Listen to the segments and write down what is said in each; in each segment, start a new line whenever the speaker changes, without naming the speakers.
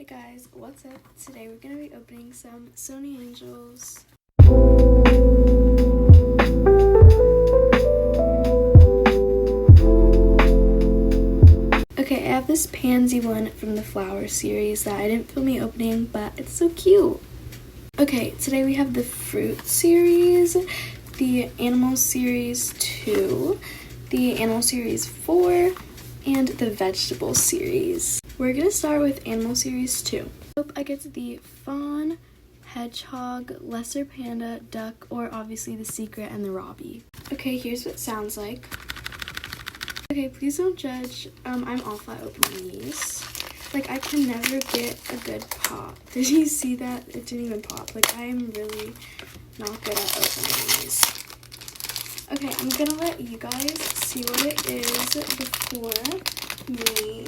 guys, what's up? Today we're going to be opening some Sonny Angels. Okay, I have this pansy one from the flower series that I didn't film me opening, but it's so cute. Okay, today we have the fruit series, the animal series 2, the animal series 4, and the vegetable series. We're gonna start with animal series 2. Hope I get the fawn, hedgehog, lesser panda, duck, or obviously the secret and the Robbie. Okay, here's what it sounds like. Okay, please don't judge. I'm awful at opening these. Like, I can never get a good pop. Did you see that? It didn't even pop. Like, I'm really not good at opening these. Okay, I'm gonna let you guys see what it is before me.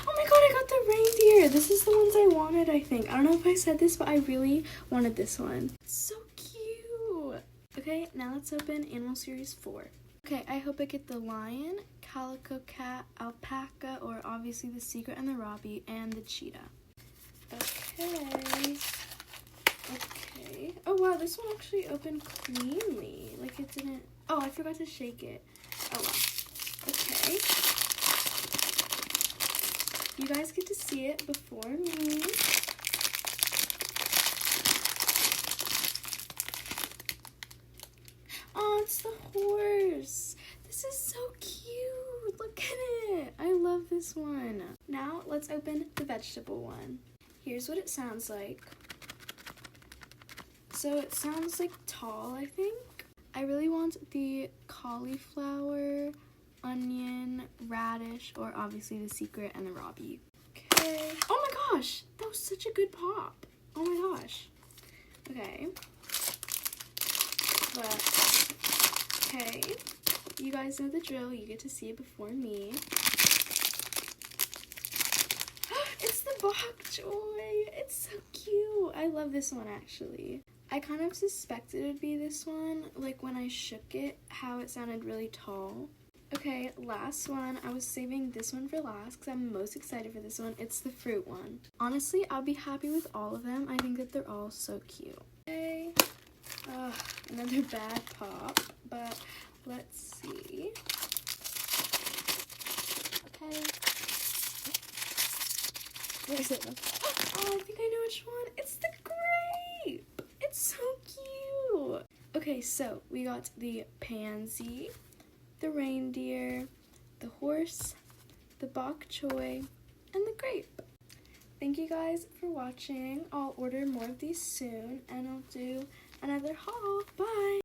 Oh my god, I got the reindeer! This is the ones I wanted, I think. I don't know if I said this, but I really wanted this one. It's so cute! Okay, now let's open Animal Series 4. Okay, I hope I get the lion, calico cat, alpaca, or obviously the secret and the Robbie, and the cheetah. Okay. Oh wow, this one actually opened cleanly. Like it didn't... Oh, I forgot to shake it. Oh wow. Okay. You guys get to see it before me. Oh, it's the horse. This is so cute. Look at it. I love this one. Now, let's open the vegetable one. Here's what it sounds like. So it sounds like tall, I think. I really want the cauliflower, onion, radish, or obviously the secret and the Robbie. Okay. Oh my gosh, that was such a good pop. Oh my gosh. Okay. But, okay. You guys know the drill. You get to see it before me. It's the bok choy. It's so cute. I love this one, actually. I kind of suspected it would be this one, like when I shook it, how it sounded really tall. Okay, last one. I was saving this one for last because I'm most excited for this one. It's the fruit one. Honestly, I'll be happy with all of them. I think that they're all so cute. Okay. Another bad pop, but let's see. Okay. Where is it? Oh, I think I know which one. It's the grape. It's so cute. Okay, so we got the pansy, the reindeer, the horse, the bok choy, and the grape. Thank you guys for watching. I'll order more of these soon, and I'll do another haul. Bye!